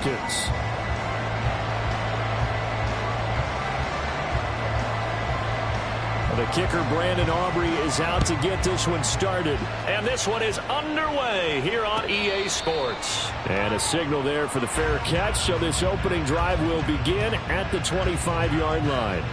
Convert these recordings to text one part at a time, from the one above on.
Falcons. The kicker, Brandon Aubrey, is out to get this one started. And this one is underway here on EA Sports. And a signal there for the fair catch, so this opening drive will begin at the 25-yard line.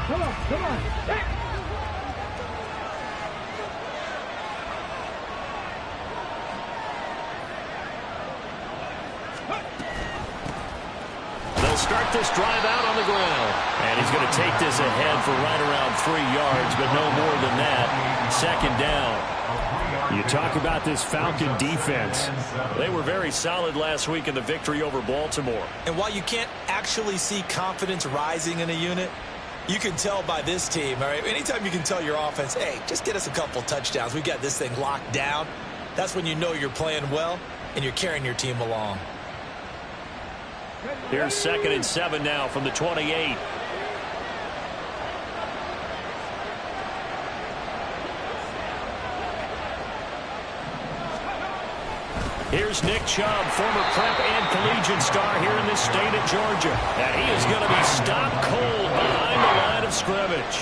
Come on. They'll start this drive out on the ground. And he's going to take this ahead for right around 3 yards, but no more than that. Second down. You talk about this Falcon defense. They were very solid last week in the victory over Baltimore. And while you can't actually see confidence rising in a unit, you can tell by this team, all right? Anytime you can tell your offense, hey, just get us a couple touchdowns. We got this thing locked down. That's when you know you're playing well and you're carrying your team along. Here's 2nd and 7 now from the 28. Here's Nick Chubb, former prep and collegiate star here in this state of Georgia. And he is going to be stopped cold behind the line of scrimmage.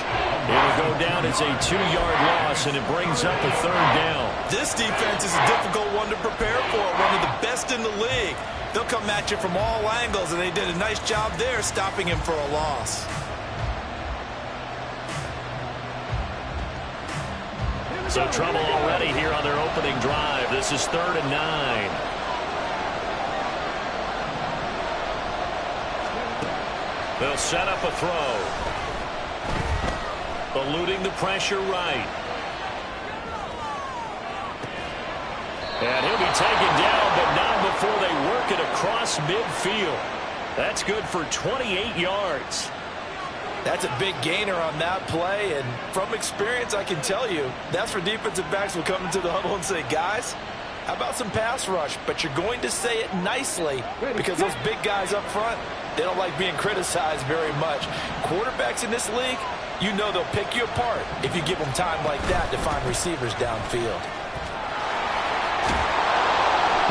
It'll go down as a 2-yard loss, and it brings up a 3rd down. This defense is a difficult one to prepare for, one of the best in the league. They'll come at you from all angles, and they did a nice job there stopping him for a loss. So trouble already here on their opening drive. This is 3rd and 9. They'll set up a throw. Eluding the pressure right. And he'll be taken down, but not before they work it across midfield. That's good for 28 yards. That's a big gainer on that play, and from experience, I can tell you, that's where defensive backs will come into the huddle and say, guys, how about some pass rush? But you're going to say it nicely because those big guys up front, they don't like being criticized very much. Quarterbacks in this league, you know they'll pick you apart if you give them time like that to find receivers downfield.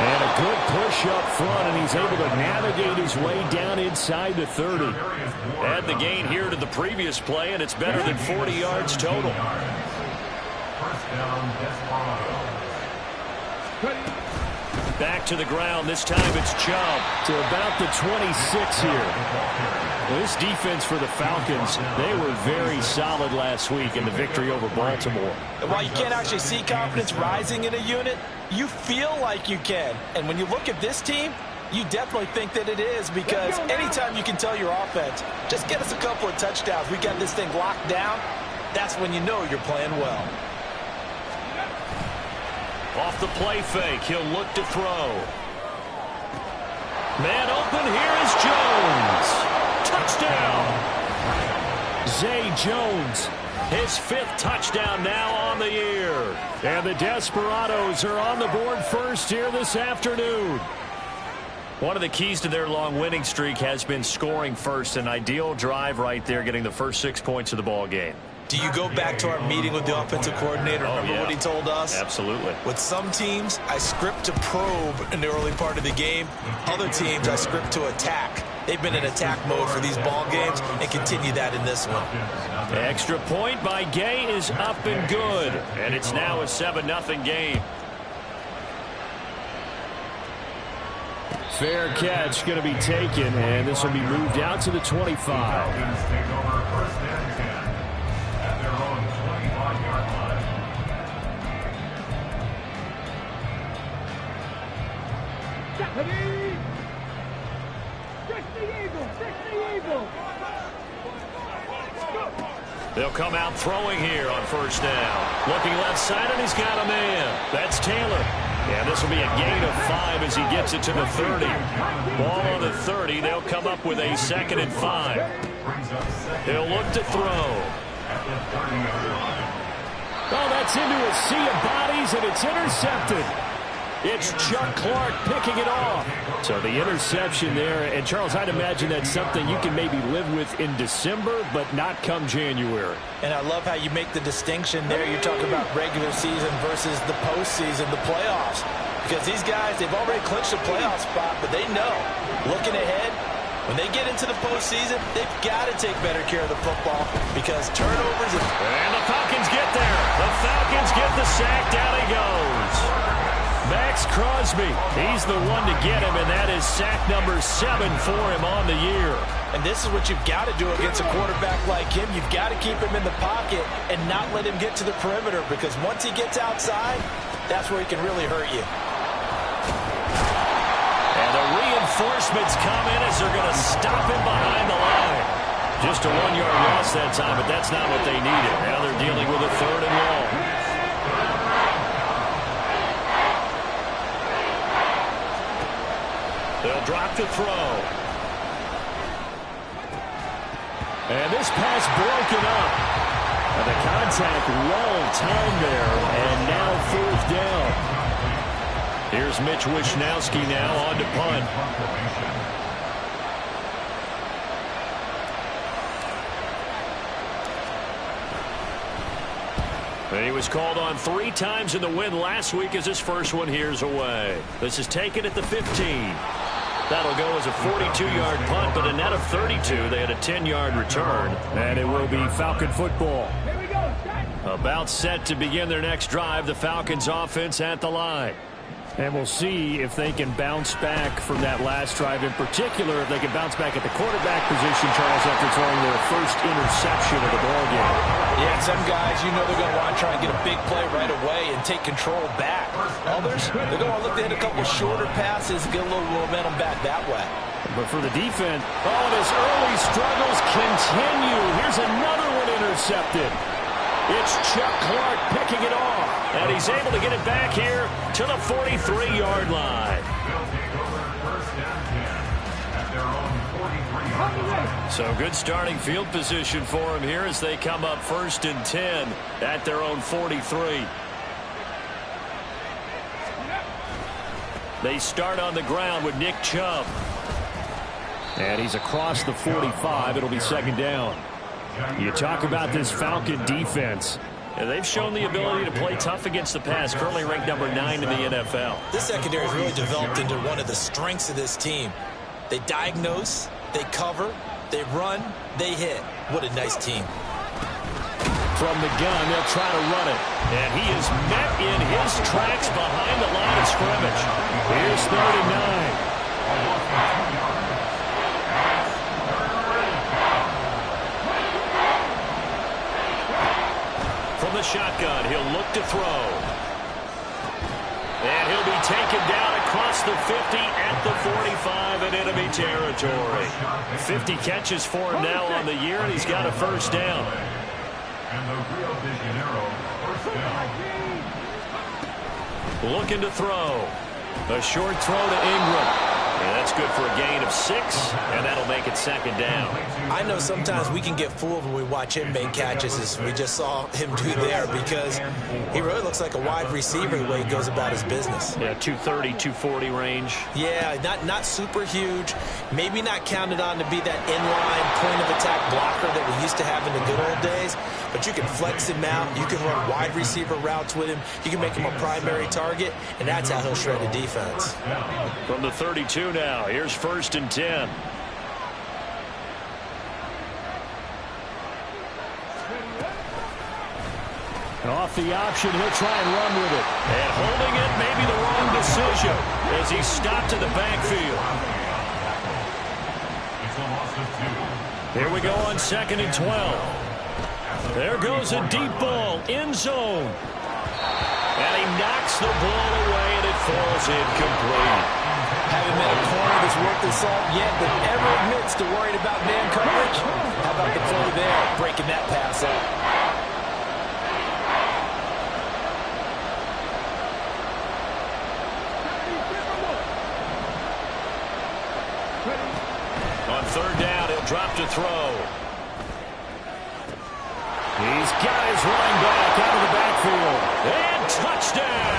And a good push up front, and he's able to navigate his way down inside the 30. Add the gain here to the previous play, and it's better than 40 yards total. Back to the ground. This time it's Chubb. To about the 26 here. This defense for the Falcons, they were very solid last week in the victory over Baltimore. And while you can't actually see confidence rising in a unit, you feel like you can. And when you look at this team, you definitely think that it is, because anytime you can tell your offense, just get us a couple of touchdowns, we got this thing locked down, that's when you know you're playing well. Off the play fake, he'll look to throw. Man open, here is Jones. Touchdown. Zay Jones, his 5th touchdown now on the year. And the Desperados are on the board first here this afternoon. One of the keys to their long winning streak has been scoring first. An ideal drive right there, getting the first 6 points of the ball game. Do you go back to our meeting with the offensive coordinator? Remember what he told us? Absolutely. With some teams, I script to probe in the early part of the game. Other teams, I script to attack. They've been in attack mode for these ball games and continue that in this one. Extra point by Gay is up and good. And it's now a 7-0 game. Fair catch going to be taken, and this will be moved out to the 25. They'll come out throwing here on first down. Looking left side, and he's got a man. That's Taylor. And this will be a gain of 5 as he gets it to the 30. Ball on the 30. They'll come up with a 2nd and 5. He'll look to throw. Oh, that's into a sea of bodies, and it's intercepted. It's Chuck Clark picking it off. So the interception there. And, Charles, I'd imagine that's something you can maybe live with in December, but not come January. And I love how you make the distinction there. You're talking about regular season versus the postseason, the playoffs. Because these guys, they've already clinched a playoff spot, but they know, looking ahead, when they get into the postseason, they've got to take better care of the football because turnovers. And the Falcons get there. The Falcons get the sack. Down he goes. Max Crosby, he's the one to get him, and that is sack number 7 for him on the year. And this is what you've got to do against a quarterback like him. You've got to keep him in the pocket and not let him get to the perimeter because once he gets outside, that's where he can really hurt you. And the reinforcements come in as they're going to stop him behind the line. Just a 1-yard loss that time, but that's not what they needed. Now they're dealing with a 3rd and long. They'll drop to throw. And this pass broken up. And the contact well timed there, and now 4th down. Here's Mitch Wishnowski now on to punt. And he was called on 3 times in the win last week as his first one here's away. This is taken at the 15. That'll go as a 42-yard punt, but a net of 32. They had a 10-yard return. And it will be Falcon football. About set to begin their next drive, the Falcons offense at the line. And we'll see if they can bounce back from that last drive. In particular, if they can bounce back at the quarterback position, Charles, after throwing their first interception of the ballgame. Yeah, some guys, you know they're going to want to try and get a big play right away and take control back. Others, they're going to want to look to hit a couple shorter passes, get a little momentum back that way. But for the defense, and his early struggles continue. Here's another one intercepted. It's Chuck Clark picking it off. And he's able to get it back here to the 43-yard line. So good starting field position for him here as they come up 1st and 10 at their own 43. They start on the ground with Nick Chubb. And he's across the 45. It'll be 2nd down. You talk about this Falcon defense. And they've shown the ability to play tough against the pass, currently ranked number 9 in the NFL. This secondary has really developed into one of the strengths of this team. They diagnose, they cover, they run, they hit. What a nice team. From the gun, they'll try to run it. And he is met in his tracks behind the line of scrimmage. Here's 3rd and 9. From the shotgun, he'll look to throw. And he'll be taken down across the 50 at the 45 in enemy territory. 50 catches for him now on the year, and he's got a 1st down. Looking to throw. A short throw to Ingram. And that's good for a gain of 6, and that'll make it 2nd down. I know sometimes we can get fooled when we watch him make catches, as we just saw him do there, because he really looks like a wide receiver the way he goes about his business. Yeah, 230, 240 range. Yeah, not super huge. Maybe not counted on to be that inline point-of-attack blocker that we used to have in the good old days, but you can flex him out. You can run wide receiver routes with him. You can make him a primary target, and that's how he'll shred the defense. From the 32 now, here's 1st and 10. Off the option, he'll try and run with it. And holding it may be the wrong decision as he stopped in the backfield. Here we go on 2nd and 12. There goes a deep ball, end zone. And he knocks the ball away, and it falls incomplete. Haven't met a corner that's worth the salt yet that ever admits to worrying about man coverage. How about the play there, breaking that pass up? On 3rd down, he'll drop to throw. He's got his running back out of the backfield. And touchdown!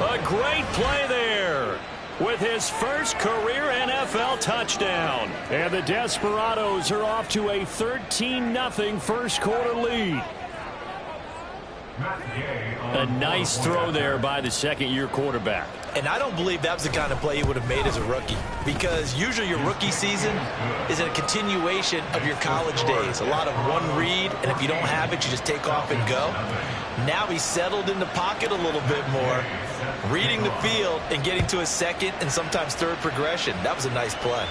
A great play there with his first career NFL touchdown. And the Desperados are off to a 13-0 first quarter lead. A nice throw there by the second-year quarterback. And I don't believe that was the kind of play he would have made as a rookie, because usually your rookie season is a continuation of your college days. A lot of one read, and if you don't have it, you just take off and go. Now he's settled in the pocket a little bit more, reading the field and getting to a second and sometimes third progression. That was a nice play.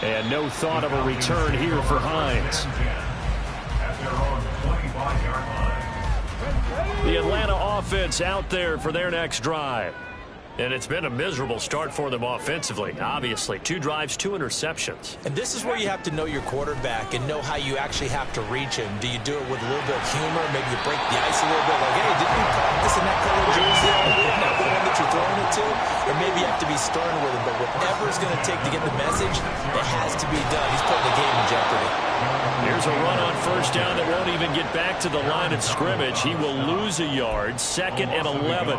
And no thought of a return here for Hines. The Atlanta offense out there for their next drive. And it's been a miserable start for them offensively. Obviously, 2 drives, 2 interceptions. And this is where you have to know your quarterback and know how you actually have to reach him. Do you do it with a little bit of humor? Maybe you break the ice a little bit, like, hey, didn't you practice in that color jersey? Isn't that the one that you're throwing it to? Or maybe you have to be stern with him. But whatever it's going to take to get the message, it has to be done. He's putting the game in jeopardy. Here's a run on first down that won't even get back to the line of scrimmage. He will lose a yard, 2nd and 11.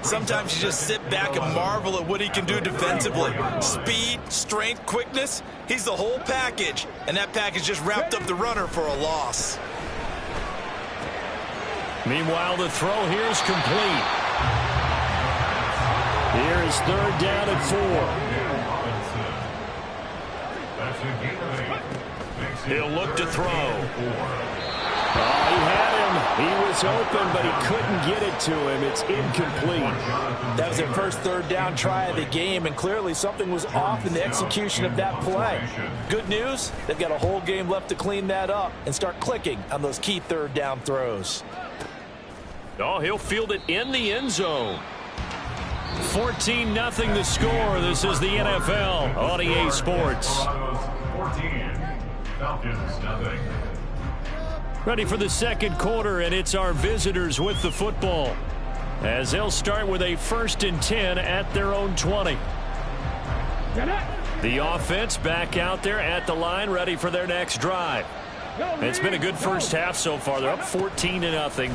Sometimes you just sit back and marvel at what he can do defensively. Speed, strength, quickness, he's the whole package. And that package just wrapped up the runner for a loss. Meanwhile, the throw here is complete. Here is 3rd down and 4. He'll look to throw. He had him. He was open, but he couldn't get it to him. It's incomplete. That was their first 3rd down try of the game, and clearly something was off in the execution of that play. Good news, they've got a whole game left to clean that up and start clicking on those key 3rd down throws. Oh, he'll field it in the end zone. 14-0 the score. This is the NFL on EA Sports. 14, Falcons nothing. Ready for the second quarter, and it's our visitors with the football, as they'll start with a 1st and 10 at their own 20. The offense back out there at the line, ready for their next drive. It's been a good first half so far. They're up 14-0.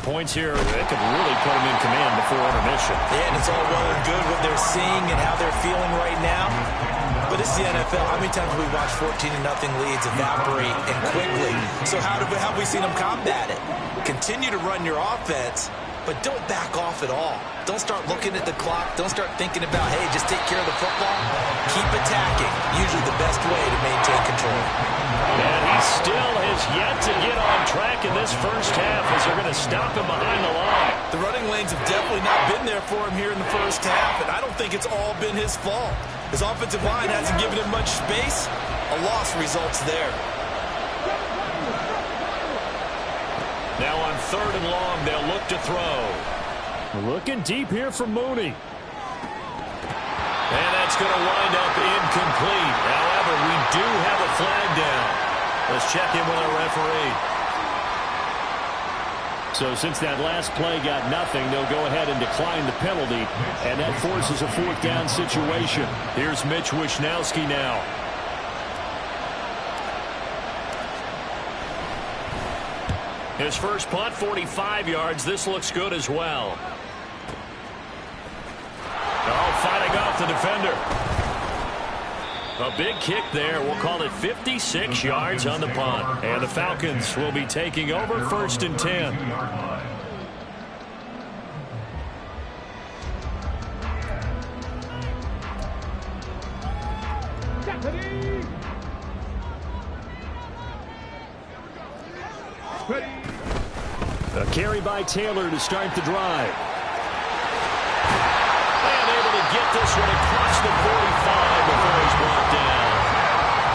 Points here, they could really put them in command before intermission. Yeah, and it's all well and good what they're seeing and how they're feeling right now. But it's the NFL. How many times have we watched 14-0 leads evaporate and quickly? So how have we seen them combat it? Continue to run your offense, but don't back off at all. Don't start looking at the clock. Don't start thinking about, hey, just take care of the football. Keep attacking. Usually the best way to maintain control. And he still has yet to get on track in this first half as they're going to stop him behind the line. The running lanes have definitely not been there for him here in the first half, and I don't think it's all been his fault. His offensive line hasn't given him much space. A loss results there. Now on 3rd and long, they'll look to throw. Looking deep here for Mooney. And that's going to wind up incomplete. However, we do have a flag down. Let's check in with our referee. So since that last play got nothing, they'll go ahead and decline the penalty, and that forces a 4th down situation. Here's Mitch Wishnowski now. His first punt, 45 yards. This looks good as well. Oh, fighting off the defender. A big kick there. We'll call it 56 yards on the punt. And the Falcons will be taking over 1st and 10. A carry by Taylor to start the drive. And able to get this one across the 45 before he's brought down.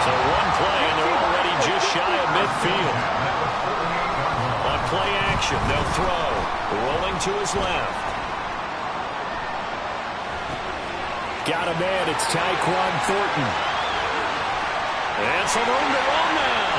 So one play, and they're already just shy of midfield. On play action, they'll throw. Rolling to his left. Got a man. It's Tyquan Thornton. And some room to run now.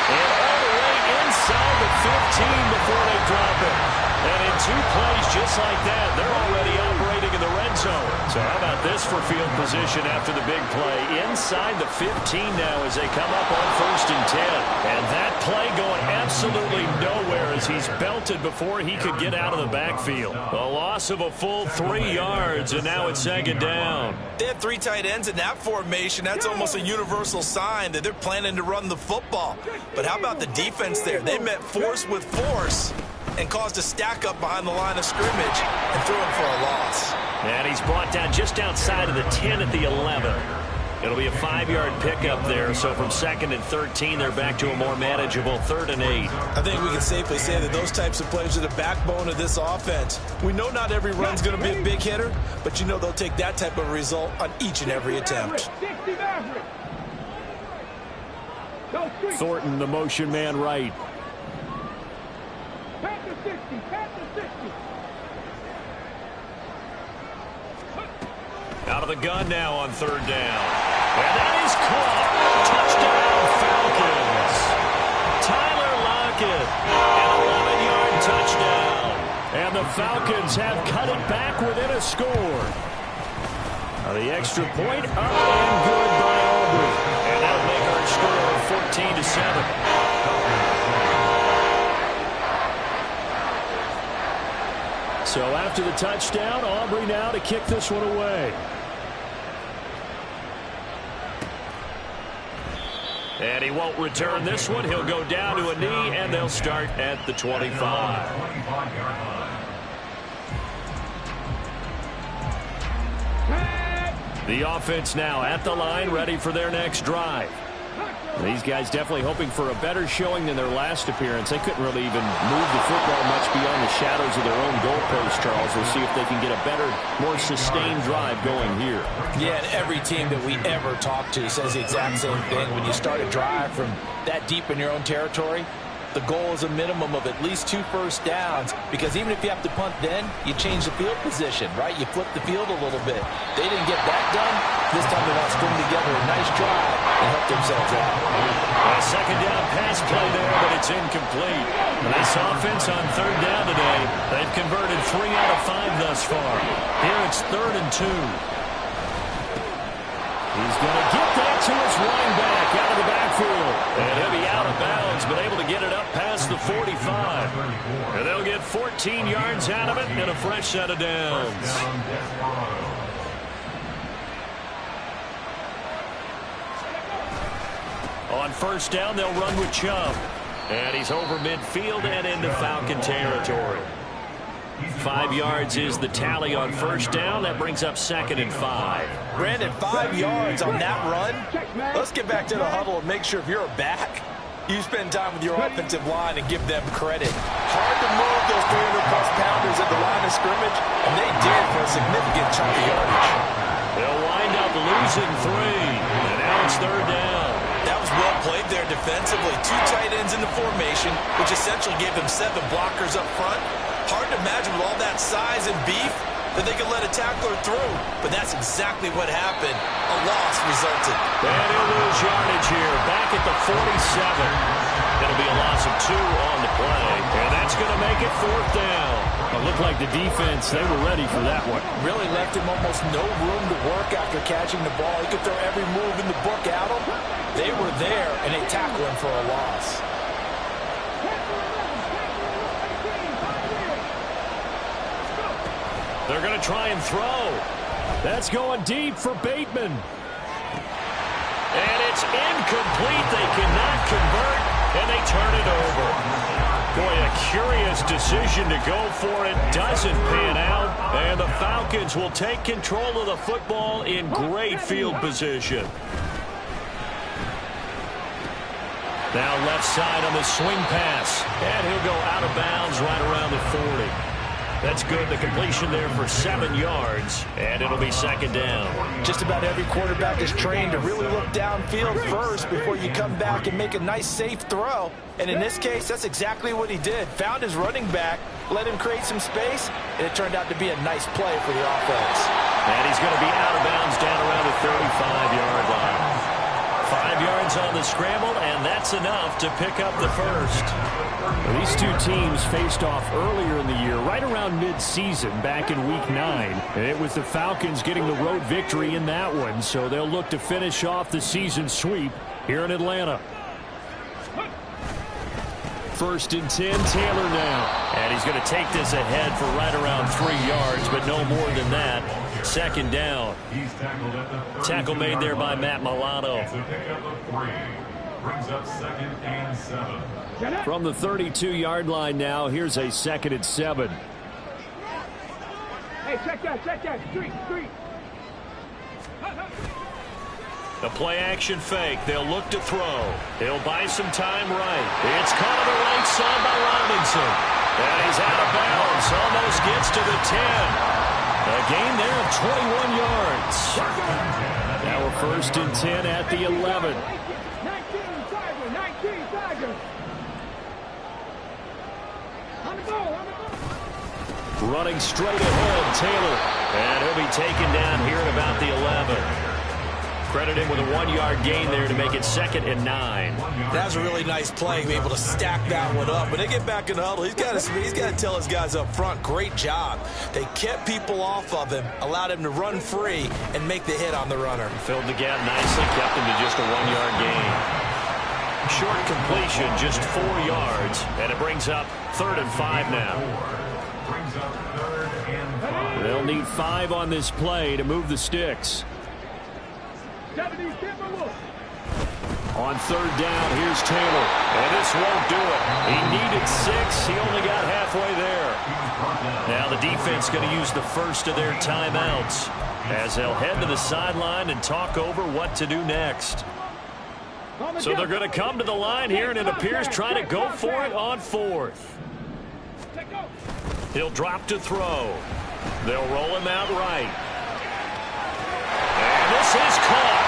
And all the way inside the 15 before they drop it. And in 2 plays just like that, they're already operating in the red zone. So how about this for field position after the big play? Inside the 15 now as they come up on 1st and 10. And that play going absolutely nowhere as he's belted before he could get out of the backfield. A loss of a full 3 yards, and now it's 2nd down. They had 3 tight ends in that formation. That's almost a universal sign that they're planning to run the football. But how about the defense there? They met force with force and caused a stack up behind the line of scrimmage and threw him for a loss. And he's brought down just outside of the 10 at the 11. It'll be a 5-yard pickup there. So from 2nd and 13, they're back to a more manageable 3rd and 8. I think we can safely say that those types of plays are the backbone of this offense. We know not every run's going to be a big hitter, but you know they'll take that type of result on each and every attempt. Thornton, the motion man right. Out of the gun now on 3rd down. And that is caught. Touchdown, Falcons. Tyler Lockett, an 11-yard touchdown. And the Falcons have cut it back within a score. The extra point up and good by Aubrey. And that'll make our score 14-7. So after the touchdown, Aubrey now to kick this one away. And he won't return this one. He'll go down to a knee, and they'll start at the 25. The offense now at the line, ready for their next drive. These guys definitely hoping for a better showing than their last appearance. They couldn't really even move the football much beyond the shadows of their own goalpost, Charles. We'll see if they can get a better, more sustained drive going here. Yeah, and every team that we ever talk to says the exact same thing. When you start a drive from that deep in your own territory, the goal is a minimum of at least 2 first downs, because even if you have to punt then, you change the field position, right? You flip the field a little bit. They didn't get that done. This time they want to string together a nice drive and help themselves out. A 2nd down pass play there, but it's incomplete. This offense on 3rd down today, they've converted 3 out of 5 thus far. Here it's 3rd and 2. He's going to get that to his running back out of the backfield. And he'll be out of bounds, but able to get it up past the 45. And they'll get 14 yards out of it and a fresh set of downs. On 1st down, they'll run with Chubb. And he's over midfield and into Falcon territory. 5 yards is the tally on 1st down. That brings up 2nd and 5. Brandon, 5 yards on that run. Let's get back to the huddle and make sure if you're a back, you spend time with your offensive line and give them credit. Hard to move those 300-plus pounders at the line of scrimmage, and they did for a significant chunk of yardage. They'll wind up losing 3, and now it's 3rd down. That was well played there defensively. 2 tight ends in the formation, which essentially gave them 7 blockers up front. Hard to imagine with all that size and beef that they could let a tackler through. But that's exactly what happened. A loss resulted. And he'll lose yardage here. Back at the 47. It'll be a loss of 2 on the play. And that's going to make it 4th down. It looked like the defense, they were ready for that one. Really left him almost no room to work after catching the ball. He could throw every move in the book at him. They were there, and they tackled him for a loss. They're going to try and throw. That's going deep for Bateman. And it's incomplete. They cannot convert, and they turn it over. Boy, a curious decision to go for it. Doesn't pan out, and the Falcons will take control of the football in great field position. Now left side on the swing pass, and he'll go out of bounds right around the 40. That's good. The completion there for 7 yards, and it'll be 2nd down. Just about every quarterback is trained to really look downfield first before you come back and make a nice, safe throw. And in this case, that's exactly what he did. Found his running back, let him create some space, and it turned out to be a nice play for the offense. And he's going to be out of bounds down around the 35-yard line. 5 yards yards on the scramble, and that's enough to pick up the first. Well, these two teams faced off earlier in the year, right around mid-season, back in Week 9. And it was the Falcons getting the road victory in that one, so they'll look to finish off the season sweep here in Atlanta. 1st and 10, Taylor now. And he's going to take this ahead for right around 3 yards, but no more than that. 2nd down. He's tackled at the 30. Tackle made there by Matt Milano. It's a pickup of 3. Brings up 2nd and 7. From the 32-yard line now, here's a 2nd and 7. Hey, check that. Street. The play-action fake. They'll look to throw. He'll buy some time right. It's caught on the right side by Robinson. And he's out of bounds. Almost gets to the 10. A gain there of 21 yards. Now we're 1st and 10 at the 11. 19 Tiger. On the goal. Running straight ahead, Taylor. And he'll be taken down here at about the 11. Credit him with a 1-yard gain there to make it 2nd and 9. That's a really nice play, be able to stack that one up. When they get back in the huddle, he's got to tell his guys up front, great job. They kept people off of him, allowed him to run free, and make the hit on the runner. Filled the gap nicely, kept him to just a 1-yard gain. Short completion, just 4 yards, and it brings up 3rd and 5 now. Brings up 3rd and 5. They'll need 5 on this play to move the sticks. On 3rd down, here's Taylor. And this won't do it. He needed 6. He only got halfway there. Now the defense going to use the first of their timeouts as they'll head to the sideline and talk over what to do next. So they're going to come to the line here, and it appears trying to go for it on 4th. He'll drop to throw. They'll roll him out right. And this is caught.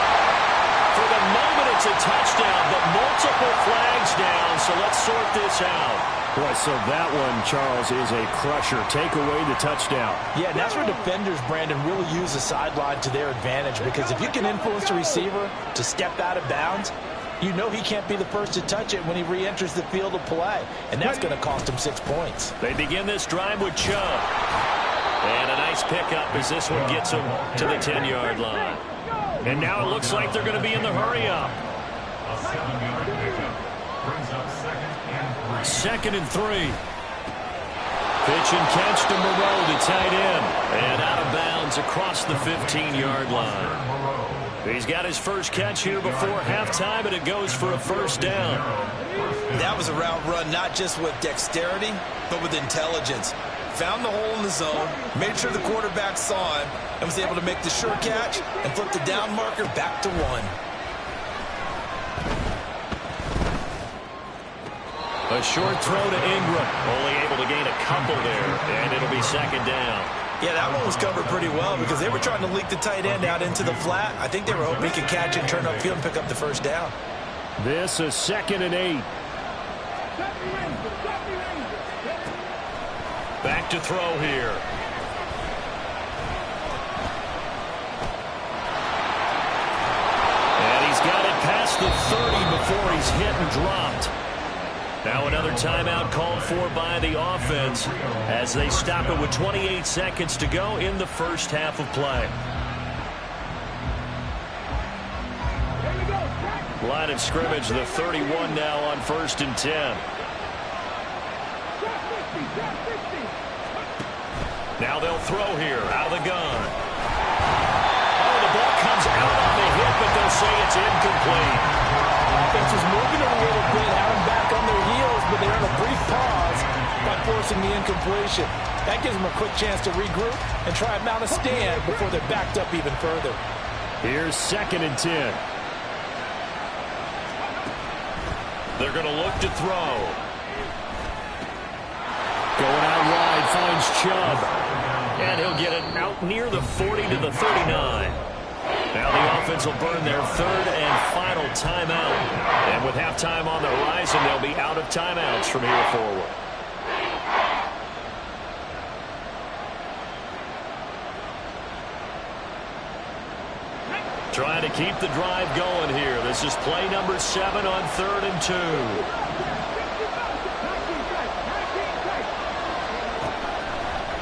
For the moment, it's a touchdown, but multiple flags down, so let's sort this out. Boy, so that one, Charles, is a crusher. Take away the touchdown. Yeah, and that's where defenders, Brandon, really use the sideline to their advantage, because if you can influence the receiver to step out of bounds, you know he can't be the first to touch it when he re-enters the field of play, and that's going to cost him 6 points. They begin this drive with Chubb. And a nice pickup as this one gets him to the 10-yard line. And now it looks like they're going to be in the hurry-up. A 7-yard pickup. Brings up 2nd and 3. 2nd and 3. Pitch and catch to Moreau, the tight end. And out of bounds across the 15-yard line. He's got his first catch here before halftime, and it goes for a 1st down. That was a route run not just with dexterity, but with intelligence. Found the hole in the zone, made sure the quarterback saw him, and was able to make the sure catch and flip the down marker back to 1. A short throw to Ingram. Only able to gain a couple there, and it'll be 2nd down. Yeah, that one was covered pretty well because they were trying to leak the tight end out into the flat. I think they were hoping he could catch it, turn upfield, and pick up the 1st down. This is 2nd and 8. Back to throw here. And he's got it past the 30 before he's hit and dropped. Now another timeout called for by the offense as they stop it with 28 seconds to go in the first half of play. Line of scrimmage, the 31 now on 1st and 10. Now they'll throw here, out of the gun. Oh, the ball comes out on the hit, but they'll say it's incomplete. Offense is moving a little bit, having back on their heels, but they're in a brief pause by forcing the incompletion. That gives them a quick chance to regroup and try and mount a stand before they're backed up even further. Here's 2nd and 10. They're going to look to throw. Going out wide, finds Chubb. And he'll get it out near the 40 to the 39. Now the offense will burn their 3rd and final timeout. And with halftime on the horizon, they'll be out of timeouts from here forward. Trying to keep the drive going here. This is play number 7 on 3rd and 2.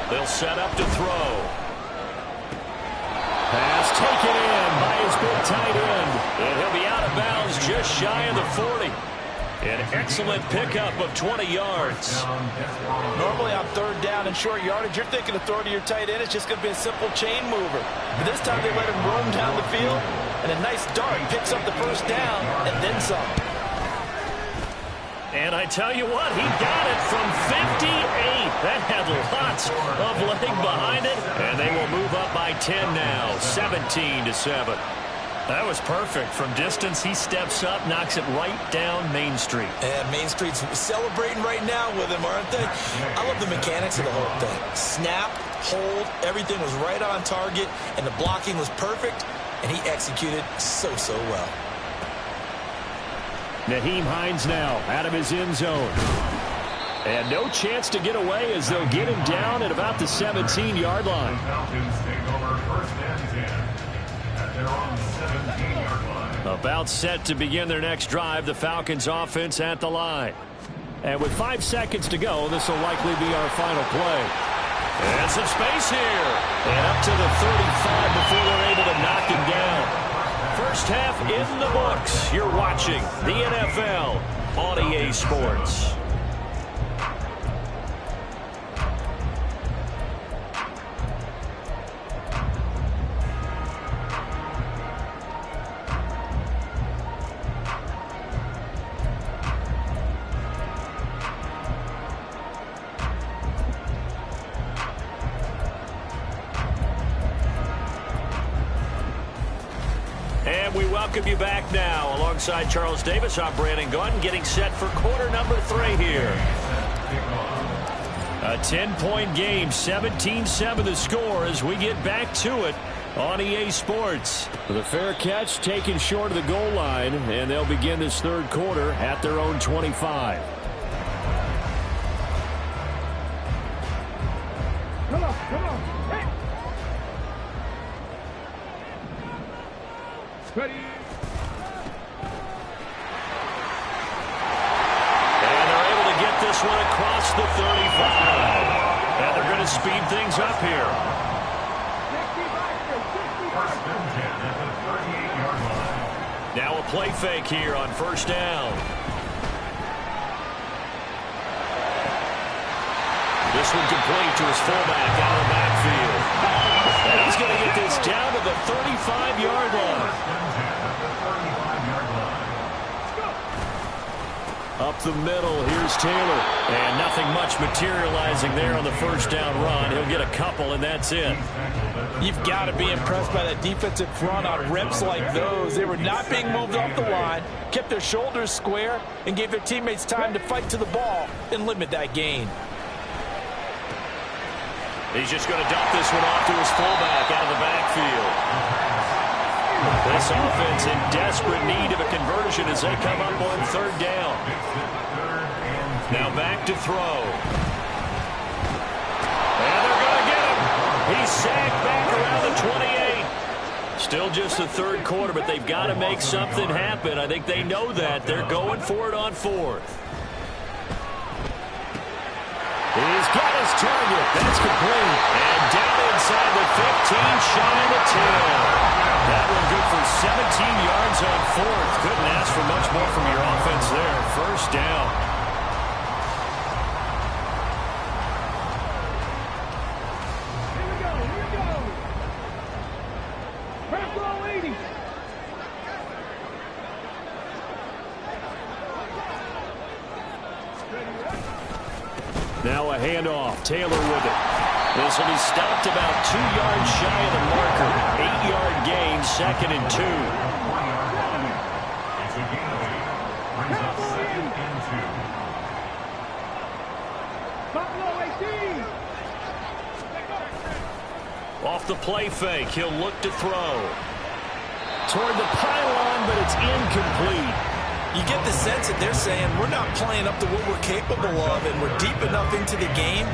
They'll set up to throw. Pass taken in by his big tight end. And he'll be out of bounds just shy of the 40. An excellent pickup of 20 yards. Normally on 3rd down and short yardage, you're thinking of throwing to your tight end. It's just going to be a simple chain mover. But this time they let him roam down the field, and a nice dart picks up the first down and then some. And I tell you what, he got it from 58. That had lots of leg behind it. And they will move up by 10 now, 17-7. That was perfect. From distance, he steps up, knocks it right down Main Street. And Main Street's celebrating right now with him, aren't they? I love the mechanics of the whole thing. Snap, hold, everything was right on target, and the blocking was perfect, and he executed so well. Naheem Hines now out of his end zone. And no chance to get away as they'll get him down at about the 17-yard line. Falcons take over 1st and 10 at their own 17-yard line. About set to begin their next drive, the Falcons offense at the line. And with 5 seconds to go, this will likely be our final play. And some space here. And up to the 35 before they're able to knock him down. First half in the books. You're watching the NFL on EA Sports. And we welcome you back now. Alongside Charles Davis, I'm Brandon Gunn, getting set for quarter number 3 here. A 10-point game, 17-7 the score as we get back to it on EA Sports. The fair catch taken short of the goal line, and they'll begin this 3rd quarter at their own 25. Come on, come on. Hey. Ready. And they're able to get this one across the 35. And they're going to speed things up here. 1st and 10 at the 38-yard line. Now a play fake here on 1st down. This one complete to his fullback out of the backfield. And he's going to get this down to the 35-yard line. Up the middle, here's Taylor. And nothing much materializing there on the 1st down run. He'll get a couple, and that's it. You've got to be impressed by that defensive front on reps like those. They were not being moved off the line, kept their shoulders square, and gave their teammates time to fight to the ball and limit that gain. He's just going to dump this one off to his fullback out of the backfield. This offense in desperate need of a conversion as they come up on 3rd down. Now back to throw. And they're going to get him. He's sacked back around the 28. Still just the 3rd quarter, but they've got to make something happen. I think they know that. They're going for it on 4th. He's got his target. That's complete. And down inside the 15, shy of the 10. That one good for 17 yards on 4th. Couldn't ask for much more from your offense there. 1st down. Here we go, here we go. Back row 80. Now a handoff. Taylor with it. This will be stopped about 2 yards shy of the marker. 8-yard gain, 2nd and 2. It's a gain of 8. Brings up 2nd and 2. Buffalo 18. Off the play fake, he'll look to throw. Toward the pylon, but it's incomplete. You get the sense that they're saying we're not playing up to what we're capable of, and we're deep enough into the game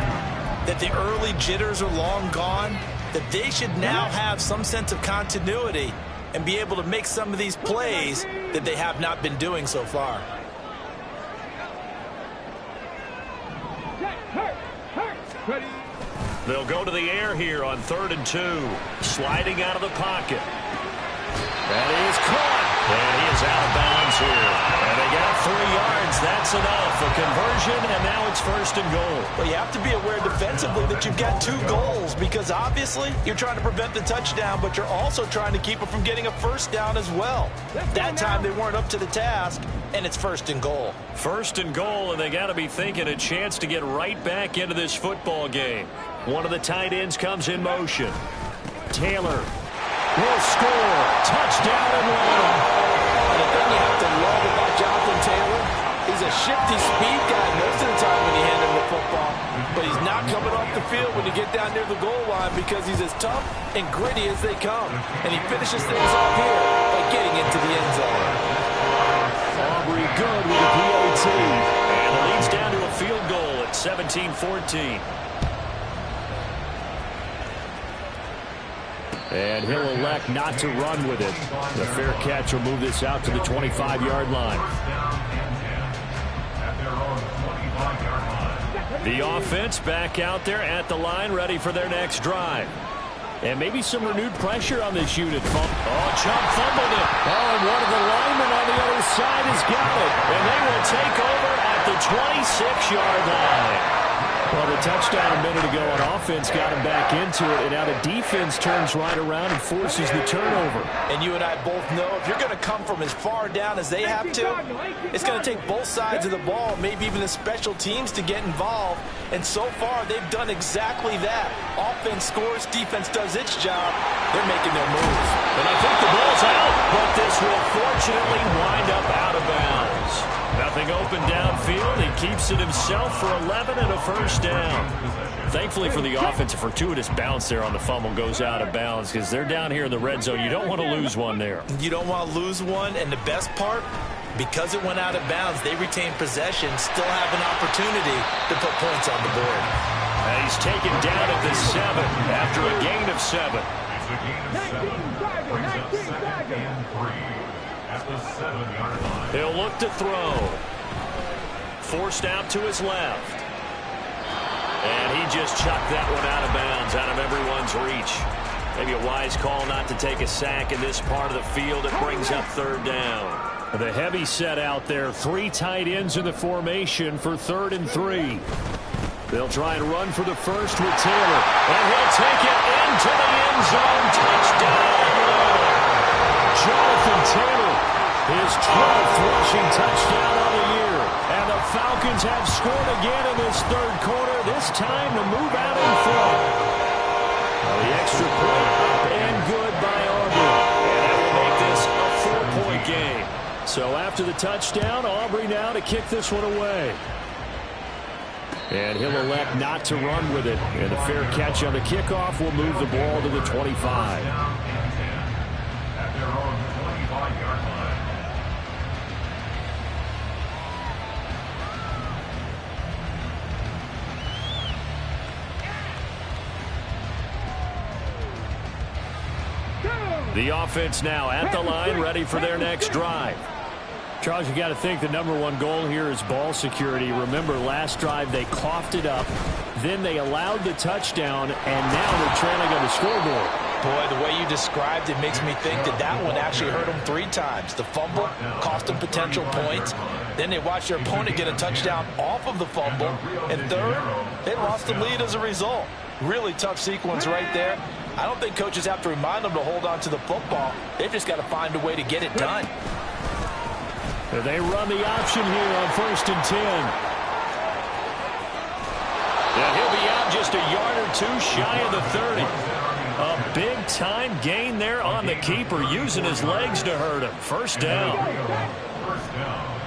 that the early jitters are long gone, that they should now have some sense of continuity and be able to make some of these plays that they have not been doing so far. They'll go to the air here on 3rd and 2. Sliding out of the pocket. That is caught. And he is out of bounds here. And they got 3 yards. That's enough. A conversion, and now it's 1st and goal. Well, you have to be aware defensively that you've got 2 goals because obviously you're trying to prevent the touchdown, but you're also trying to keep it from getting a 1st down as well. That time they weren't up to the task, and it's 1st and goal. 1st and goal, and they got to be thinking a chance to get right back into this football game. One of the tight ends comes in motion. Taylor will score. Touchdown and one. And the thing you have to love about Jonathan Taylor, he's a shifty speed guy most of the time when you hand him the football. But he's not coming off the field when you get down near the goal line because he's as tough and gritty as they come. And he finishes things off here by getting into the end zone. Aubrey good with a PAT. And it leads down to a field goal at 17-14. And he'll elect not to run with it. The fair catch will move this out to the 25-yard line. The offense back out there at the line, ready for their next drive. And maybe some renewed pressure on this unit. Oh, Chubb fumbled it. Oh, and one of the linemen on the other side has got it. And they will take over at the 26-yard line. Well, the touchdown a minute ago on offense got him back into it, and now the defense turns right around and forces the turnover. And you and I both know if you're going to come from as far down as they have to, it's going to take both sides of the ball, maybe even the special teams to get involved. And so far, they've done exactly that. Offense scores, defense does its job. They're making their moves. And I think the ball's out, but this will fortunately wind up out of bounds. Nothing open downfield. He keeps it himself for 11 and a 1st down. Thankfully for the offense, a fortuitous bounce there on the fumble goes out of bounds because they're down here in the red zone. You don't want to lose one there. You don't want to lose one, and the best part, because it went out of bounds, they retain possession, still have an opportunity to put points on the board. And he's taken down at the 7 after a gain of 7. It's a gain of 7. Brings up 2nd and 3 at the 7-yard line. He'll look to throw. Forced out to his left. And he just chucked that one out of bounds, out of everyone's reach. Maybe a wise call not to take a sack in this part of the field. It brings up 3rd down. The heavy set out there. 3 tight ends in the formation for 3rd and 3. They'll try and run for the first with Taylor. And he'll take it into the end zone. Touchdown. Jonathan Taylor, his 12th rushing touchdown on the year. And the Falcons have scored again in this 3rd quarter, this time to move out in front. The extra point up and good by Aubrey. And that will make this a 4-point game. So after the touchdown, Aubrey now to kick this one away. And he'll elect not to run with it. And the fair catch on the kickoff will move the ball to the 25. At their own 25-yard line. The offense now at the line, ready for their next drive. Charles, you got to think the #1 goal here is ball security. Remember, last drive they coughed it up, then they allowed the touchdown, and now they're trailing on the scoreboard. Boy, the way you described it makes me think that that one actually hurt them 3 times. The fumble cost them potential points. Then they watched their opponent get a touchdown off of the fumble. And third, they lost the lead as a result. Really tough sequence right there. I don't think coaches have to remind them to hold on to the football. They've just got to find a way to get it done. They run the option here on 1st and 10. And he'll be out just a yard or 2 shy of the 30. A big-time gain there on the keeper, using his legs to hurt him. 1st down. First down.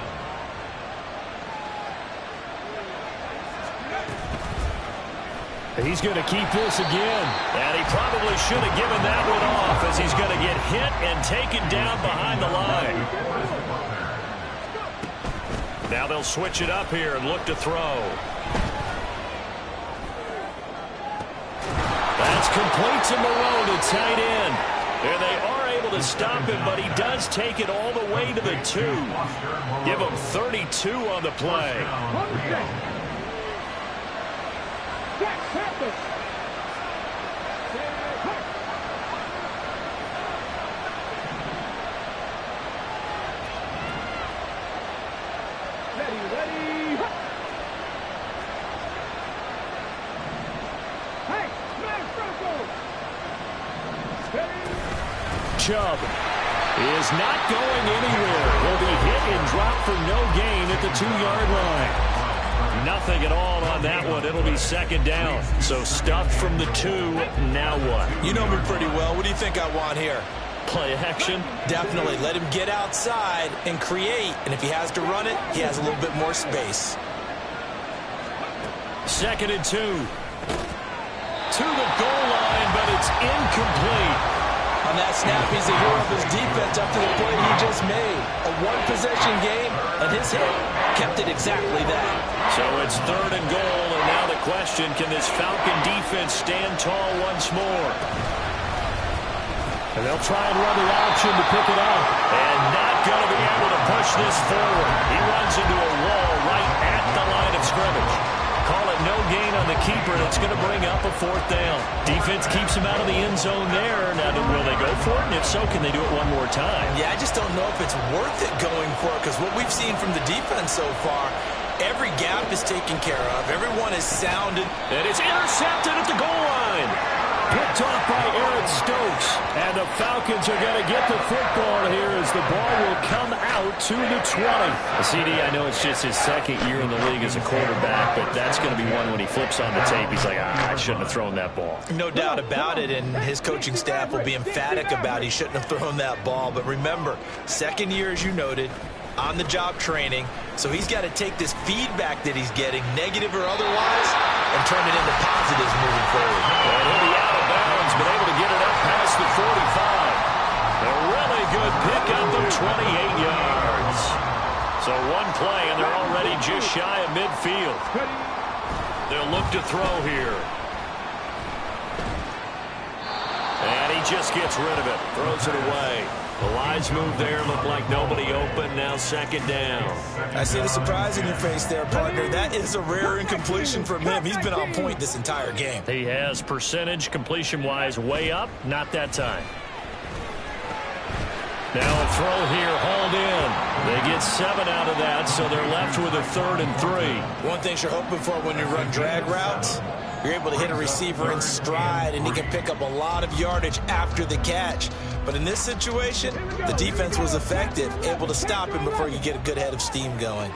He's going to keep this again. And he probably should have given that one off as he's going to get hit and taken down behind the line. Now they'll switch it up here and look to throw. That's complete to Marone, to tight end. And they are able able to stop him, but he does take it all the way to the 2. Give him 32 on the play. Chubb is not going anywhere. Will be hit and dropped for no gain at the 2-yard line. Nothing at all on that one. It'll be second down. So stuffed from the 2. Now what? You know me pretty well. What do you think I want here? Play action? Definitely. Let him get outside and create. And if he has to run it, he has a little bit more space. Second and 2. To the goal line, but it's incomplete. On that snap, he's the hero of his defense up to the play he just made. A one-possession game, and his hit kept it exactly that. So it's third and goal, and now the question, can this Falcon defense stand tall once more? And they'll try and run the option to pick it up. And not going to be able to push this forward. He runs into a wall right at the line of scrimmage. Call it no gain on the keeper, and it's going to bring up a 4th down. Defense keeps him out of the end zone there. Now, will they go for it? And if so, can they do it one more time? Yeah, I just don't know if it's worth it going for it, because what we've seen from the defense so far, every gap is taken care of. Everyone is sounded. And it's intercepted at the goal line. Picked off by Aaron Stokes. And the Falcons are going to get the football here as the ball will come out to the 20. CD, I know it's just his second year in the league as a quarterback, but that's going to be one when he flips on the tape. He's like, I shouldn't have thrown that ball. No doubt about it, and his coaching staff will be emphatic about he shouldn't have thrown that ball. But remember, second year, as you noted, on-the-job training, so he's got to take this feedback that he's getting, negative or otherwise, and turn it into positives moving forward. And he'll be out of bounds, but able to get it up past the 45. A really good pickup of 28 yards. So one play, and they're already just shy of midfield. They'll look to throw here. And he just gets rid of it, throws it away. The lines move there, look like nobody open, now second down. I see the surprise in your face there, partner. That is a rare incompletion from him. He's been on point this entire game. He has percentage completion-wise way up, not that time. Now a throw here, hauled in. They get 7 out of that, so they're left with a 3rd and 3. One thing you're hoping for when you run drag routes, you're able to hit a receiver in stride, and he can pick up a lot of yardage after the catch. But in this situation, the defense was effective, able to stop him before you get a good head of steam going.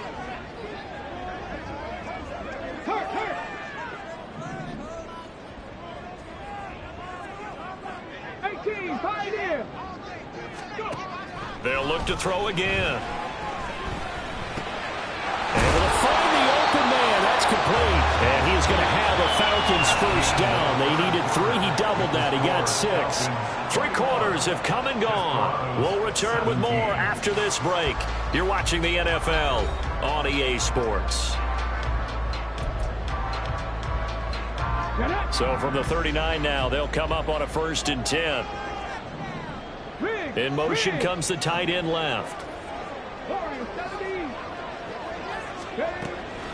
They'll look to throw again. Able to find the open man. That's complete. And he's going to have a Falcons first down. They needed 3. He doubled that. He got 6. 3 quarters have come and gone. We'll return with more after this break. You're watching the NFL on EA Sports. So from the 39 now, they'll come up on a 1st and 10. In motion comes the tight end left.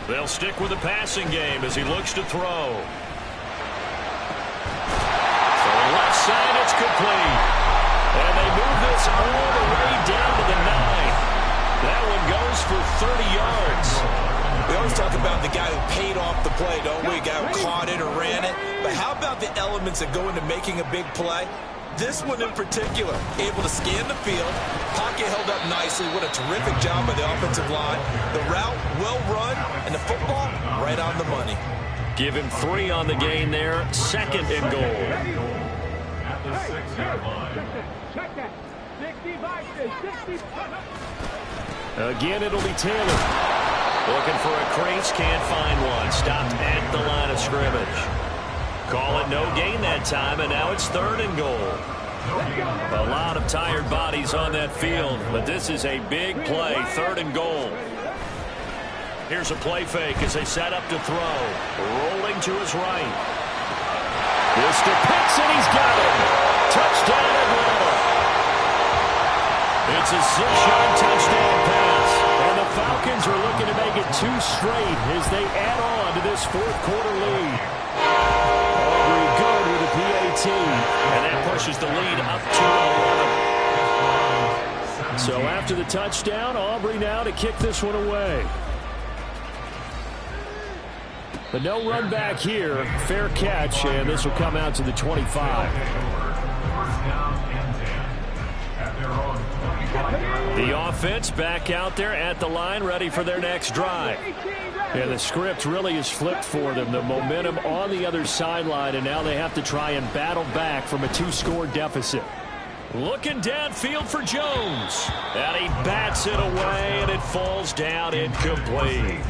They'll stick with the passing game as he looks to throw. So left side, it's complete. And they move this all the way down to the 9. That one goes for 30 yards. We always talk about the guy who paid off the play, don't we? The guy who caught it or ran it. But how about the elements that go into making a big play? This one in particular, able to scan the field, pocket held up nicely. What a terrific job by the offensive line. The route, well run, and the football, right on the money. Give him 3 on the gain there. 2nd and goal. At the 6-yard line. Check that. 65 to 60. Again, it'll be Taylor. Looking for a crease, can't find one. Stopped at the line of scrimmage. Call it no gain that time, and now it's 3rd and goal. A lot of tired bodies on that field, but this is a big play, 3rd and goal. Here's a play fake as they set up to throw. Rolling to his right. This to Pitts, and he's got it. Touchdown Atlanta. It's a 6-yard touchdown pass. And the Falcons are looking to make it 2 straight as they add on to this fourth-quarter lead. Aubrey good with a PAT. And that pushes the lead up to 11. So after the touchdown, Aubrey now to kick this one away. But no run back here. Fair catch, and this will come out to the 25. The offense back out there at the line, ready for their next drive. And the script really is flipped for them. The momentum on the other sideline, and now they have to try and battle back from a 2-score deficit. Looking downfield for Jones. And he bats it away, and it falls down incomplete.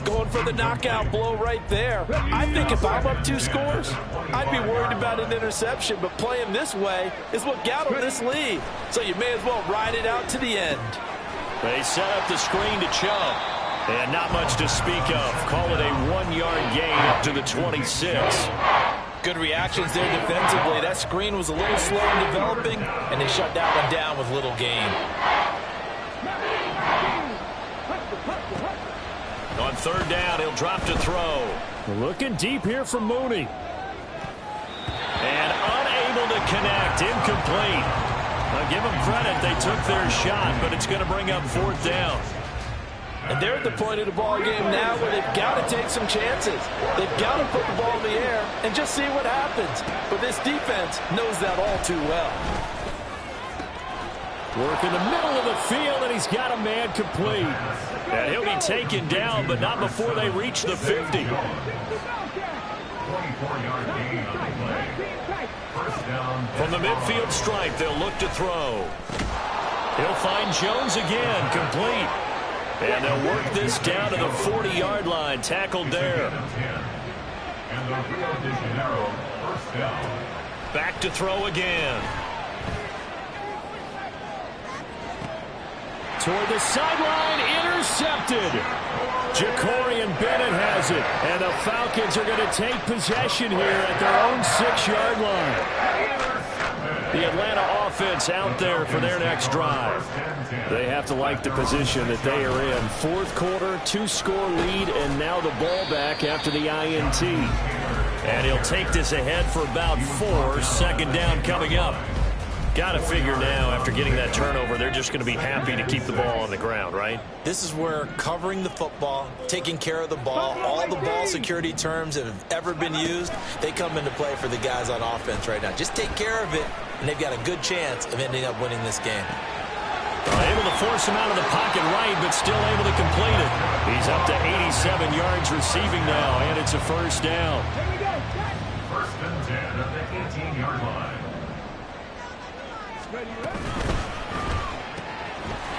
Going for the knockout blow right there. I think if I'm up 2 scores, I'd be worried about an interception, but playing this way is what got them this lead. So you may as well ride it out to the end. They set up the screen to Chubb. And not much to speak of. Call it a 1-yard gain up to the 26. Good reactions there defensively. That screen was a little slow in developing, and they shut that one down with little gain. On 3rd down, he'll drop to throw. Looking deep here for Mooney. And unable to connect. Incomplete. I'll give them credit. They took their shot, but it's going to bring up 4th down. And they're at the point of the ball game now where they've got to take some chances. They've got to put the ball in the air and just see what happens. But this defense knows that all too well. Work in the middle of the field, and he's got a man complete. And he'll be taken down, but not before they reach the 50. 24-yard gain on the play. First down. From the midfield stripe, they'll look to throw. He'll find Jones again, complete. And they'll work this down to the 40-yard line, tackled there. And the Rio de Janeiro first down. Back to throw again. Toward the sideline, intercepted. Jacorian Bennett has it. And the Falcons are going to take possession here at their own 6-yard line. The Atlanta offense out there for their next drive. They have to like the position that they are in. 4th quarter, 2-score lead, and now the ball back after the INT. And he'll take this ahead for about 4. 2nd down coming up. Got to figure now, after getting that turnover, they're just going to be happy to keep the ball on the ground, right? This is where covering the football, taking care of the ball, all the ball security terms that have ever been used, they come into play for the guys on offense right now. Just take care of it, and they've got a good chance of ending up winning this game. Able to force him out of the pocket right, but still able to complete it. He's up to 87 yards receiving now, and it's a 1st down. First and 10 at the 18-yard line.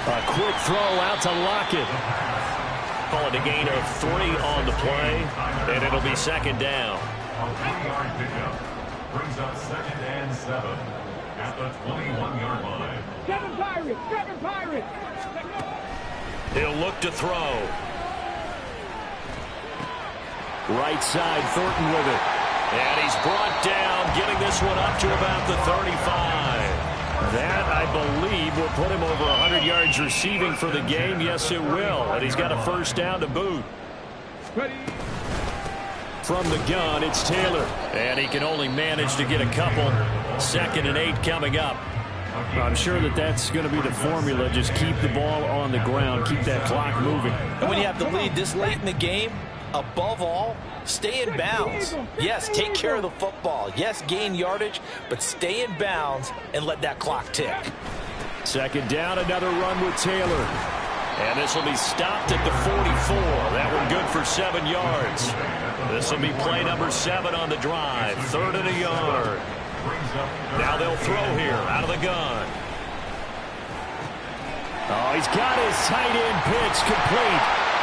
A quick throw out to Lockett. Call it a gain of 3 on the play, and it'll be 2nd down. A 3-yard pickup brings up 2nd and 7 at the 21-yard line. Seven Pirates! He'll look to throw. Right side, Thornton with it. And he's brought down, getting this one up to about the 35. That, I believe, will put him over 100 yards receiving for the game. Yes, it will. And he's got a 1st down to boot. From the gun, it's Taylor. And he can only manage to get a couple. 2nd and 8 coming up. I'm sure that that's going to be the formula. Just keep the ball on the ground. Keep that clock moving. And when you have the lead this late in the game, above all, stay in bounds. Yes, take care of the football. Yes, gain yardage, but stay in bounds and let that clock tick. 2nd down, another run with Taylor. And this will be stopped at the 44. That one good for 7 yards. This will be play number 7 on the drive. 3rd and a yard. Now they'll throw here out of the gun. Oh, he's got his tight end pitch complete.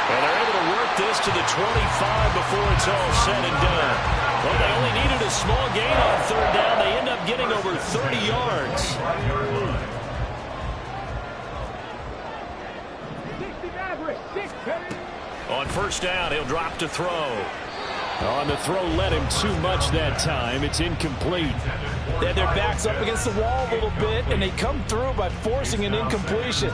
And they're able to work this to the 25 before it's all said and done. Well, they only needed a small gain on 3rd down. They end up getting over 30 yards. On 1st down, he'll drop to throw. On the throw, led him too much that time. It's incomplete. They had their backs up against the wall a little bit, and they come through by forcing an incompletion.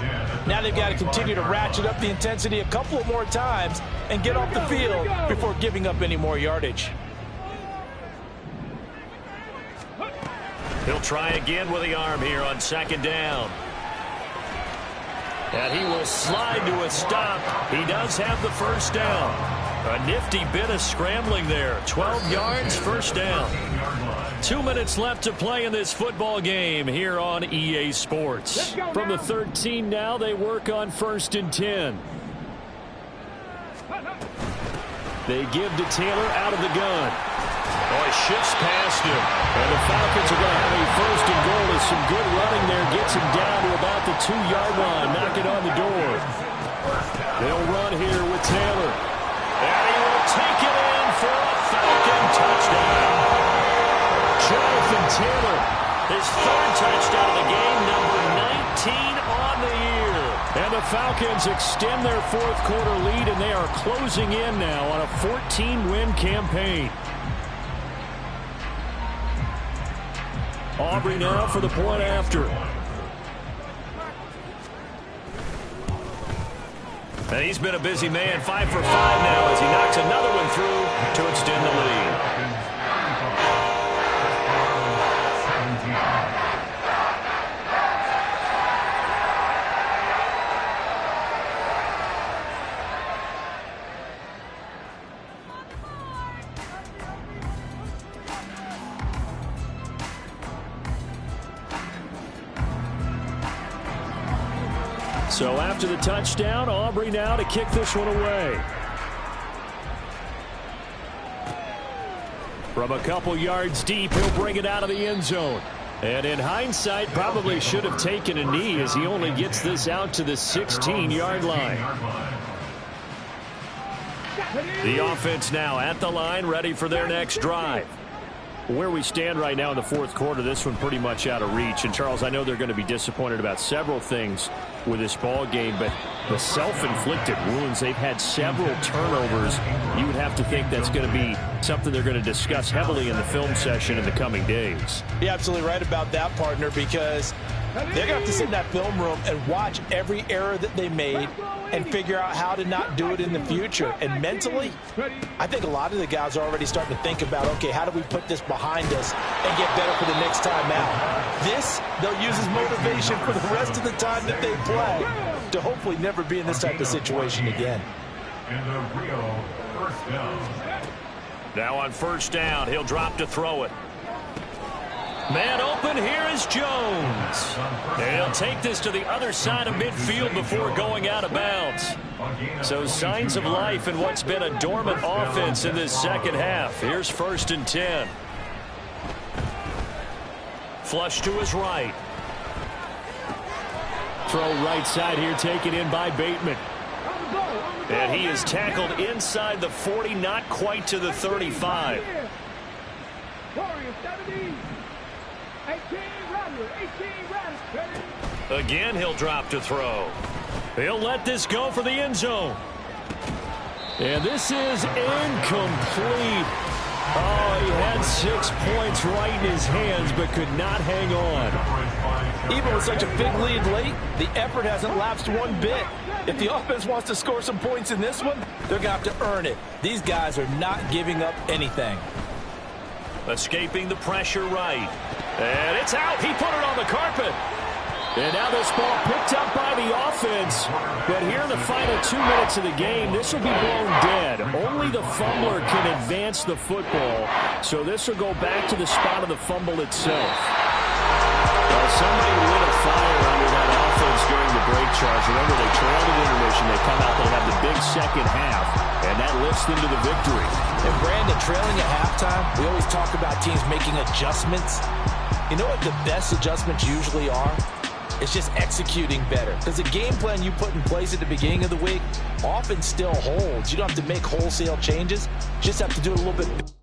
Now they've got to continue to ratchet up the intensity a couple of more times and get off the field before giving up any more yardage. He'll try again with the arm here on second down. And he will slide to a stop. He does have the first down. A nifty bit of scrambling there. 12 yards, first down. 2 minutes left to play in this football game here on EA Sports. From the 13 now, they work on 1st and 10. They give to Taylor out of the gun. Oh, he shifts past him. And the Falcons are going to have a 1st and goal as some good running there gets him down to about the 2-yard line, knocking on the door. They'll run here with Taylor. And he will take it in for a Falcon touchdown. Jonathan Taylor, his 3rd touchdown of the game, number 19 on the year. And the Falcons extend their 4th quarter lead, and they are closing in now on a 14-win campaign. Aubrey now for the point after. And he's been a busy man, 5 for 5 now as he knocks another one through to extend the lead. So after the touchdown, Aubrey now to kick this one away. From a couple yards deep, he'll bring it out of the end zone. And in hindsight, probably should have taken a knee as he only gets this out to the 16-yard line. The offense now at the line, ready for their next drive. Where we stand right now in the 4th quarter, this one pretty much out of reach. And, Charles, I know they're going to be disappointed about several things with this ball game, but the self-inflicted wounds, they've had several turnovers. You would have to think that's going to be something they're going to discuss heavily in the film session in the coming days. You're absolutely right about that, partner, because they're going to have to sit in that film room and watch every error that they made and figure out how to not do it in the future. And mentally, I think a lot of the guys are already starting to think about, okay, how do we put this behind us and get better for the next time out? This, they'll use as motivation for the rest of the time that they play to hopefully never be in this type of situation again. And the Rio first down. Now on 1st down, he'll drop to throw it. Man open, here is Jones. And he'll take this to the other side of midfield before going out of bounds. So signs of life in what's been a dormant offense in this second half. Here's 1st and 10. Flush to his right. Throw right side here, taken in by Bateman. And he is tackled inside the 40, not quite to the 35. Again, he'll drop to throw. He'll let this go for the end zone. And this is incomplete. Oh, he had 6 points right in his hands, but could not hang on. Even with such a big lead late, the effort hasn't lapsed one bit. If the offense wants to score some points in this one, they're going to have to earn it. These guys are not giving up anything. Escaping the pressure right. And it's out. He put it on the carpet. And now this ball picked up by the offense. But here in the final 2 minutes of the game, this will be blown dead. Only the fumbler can advance the football. So this will go back to the spot of the fumble itself. Well, somebody lit a fire under that offense during the break charge. Remember, they trailed at intermission. They come out, they have the big second half. And that lifts them to the victory. And Brandon, trailing at halftime, we always talk about teams making adjustments. You know what the best adjustments usually are? It's just executing better. Because the game plan you put in place at the beginning of the week often still holds. You don't have to make wholesale changes. You just have to do it a little bit